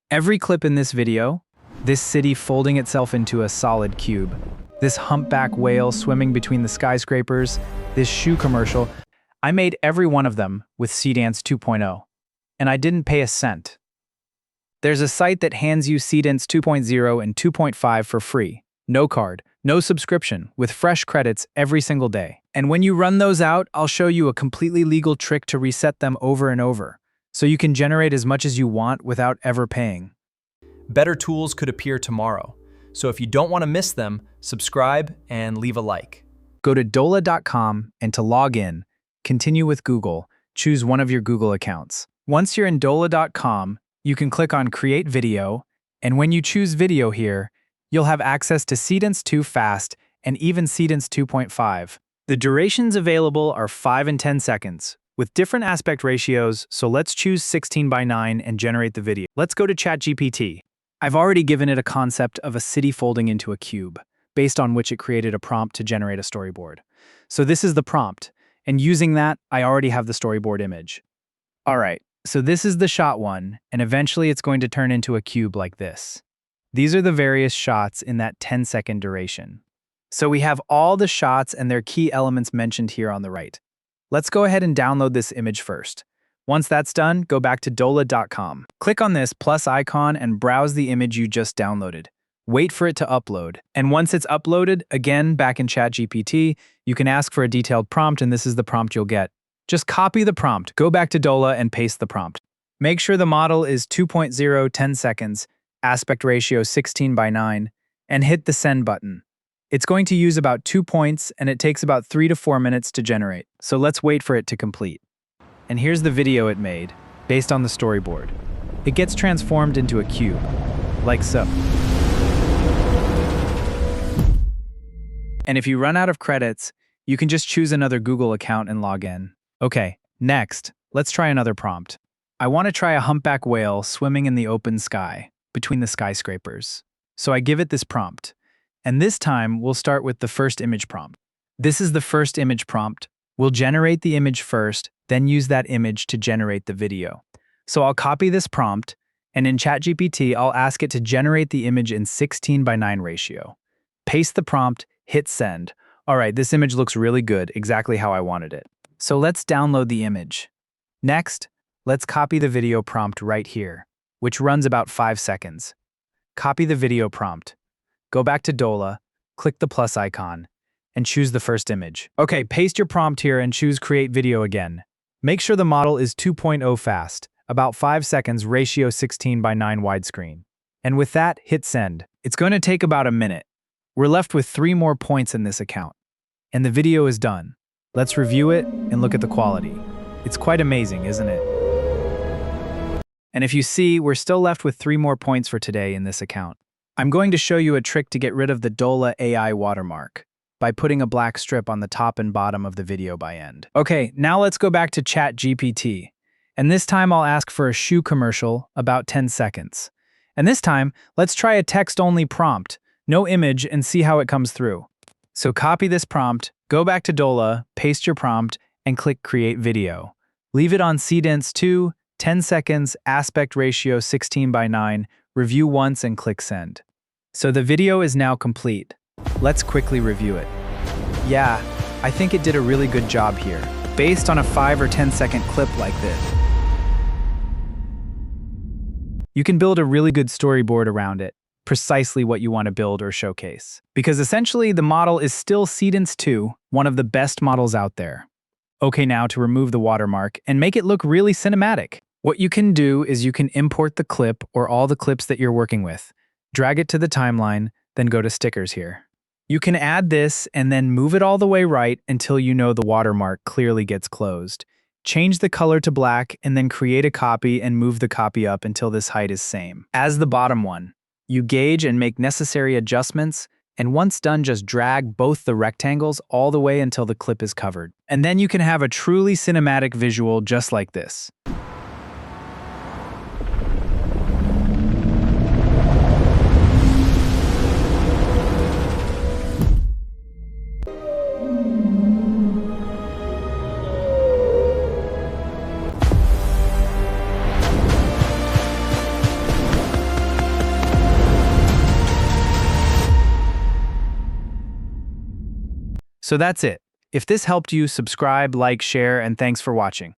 Every clip in this video, this city folding itself into a solid cube, this humpback whale swimming between the skyscrapers, this shoe commercial, I made every one of them with Seedance 2.0, and I didn't pay a cent. There's a site that hands you Seedance 2.0 and 2.5 for free, no card, no subscription, with fresh credits every single day. And when you run those out, I'll show you a completely legal trick to reset them over and over, so you can generate as much as you want without ever paying. Better tools could appear tomorrow, so if you don't want to miss them, subscribe and leave a like. Go to Dola.com and to log in, continue with Google, choose one of your Google accounts. Once you're in Dola.com, you can click on Create Video, and when you choose Video here, you'll have access to Seedance 2 Fast and even Seedance 2.5. The durations available are 5 and 10 seconds, with different aspect ratios, so let's choose 16:9 and generate the video. Let's go to ChatGPT. I've already given it a concept of a city folding into a cube, based on which it created a prompt to generate a storyboard. So this is the prompt, and using that, I already have the storyboard image. Alright, so this is the shot one, and eventually it's going to turn into a cube like this. These are the various shots in that 10-second duration. So we have all the shots and their key elements mentioned here on the right. Let's go ahead and download this image first. Once that's done, go back to Dola.com. Click on this plus icon and browse the image you just downloaded. Wait for it to upload. And once it's uploaded, again, back in ChatGPT, you can ask for a detailed prompt, and this is the prompt you'll get. Just copy the prompt, go back to Dola and paste the prompt. Make sure the model is 2.0 10 seconds, aspect ratio 16:9, and hit the send button. It's going to use about 2 points, and it takes about 3 to 4 minutes to generate, so let's wait for it to complete. And here's the video it made, based on the storyboard. It gets transformed into a cube, like so. And if you run out of credits, you can just choose another Google account and log in. Okay, next, let's try another prompt. I want to try a humpback whale swimming in the open sky, between the skyscrapers. So I give it this prompt. And this time, we'll start with the first image prompt. This is the first image prompt. We'll generate the image first, then use that image to generate the video. So I'll copy this prompt, and in ChatGPT, I'll ask it to generate the image in 16:9 ratio. Paste the prompt, hit send. All right, this image looks really good, exactly how I wanted it. So let's download the image. Next, let's copy the video prompt right here, which runs about 5 seconds. Copy the video prompt. Go back to Dola, click the plus icon, and choose the first image. Okay, paste your prompt here and choose Create Video again. Make sure the model is 2.0 fast, about 5 seconds, ratio 16:9 widescreen. And with that, hit send. It's going to take about a minute. We're left with 3 more points in this account. And the video is done. Let's review it and look at the quality. It's quite amazing, isn't it? And if you see, we're still left with 3 more points for today in this account. I'm going to show you a trick to get rid of the Dola AI watermark by putting a black strip on the top and bottom of the video by end. Okay, now let's go back to ChatGPT. And this time I'll ask for a shoe commercial, about 10 seconds. And this time, let's try a text-only prompt, no image, and see how it comes through. So copy this prompt, go back to Dola, paste your prompt, and click Create Video. Leave it on Seedance 2, 10 seconds, aspect ratio 16:9, review once and click send. So the video is now complete. Let's quickly review it. Yeah, I think it did a really good job here, based on a 5 or 10 second clip like this. You can build a really good storyboard around it, precisely what you want to build or showcase. Because essentially the model is still Seedance 2, one of the best models out there. Okay, now to remove the watermark and make it look really cinematic. What you can do is you can import the clip or all the clips that you're working with, drag it to the timeline, then go to stickers here. You can add this and then move it all the way right until you know the watermark clearly gets closed. Change the color to black and then create a copy and move the copy up until this height is same as the bottom one. You gauge and make necessary adjustments, and once done, just drag both the rectangles all the way until the clip is covered. And then you can have a truly cinematic visual just like this. So that's it. If this helped you, subscribe, like, share, and thanks for watching.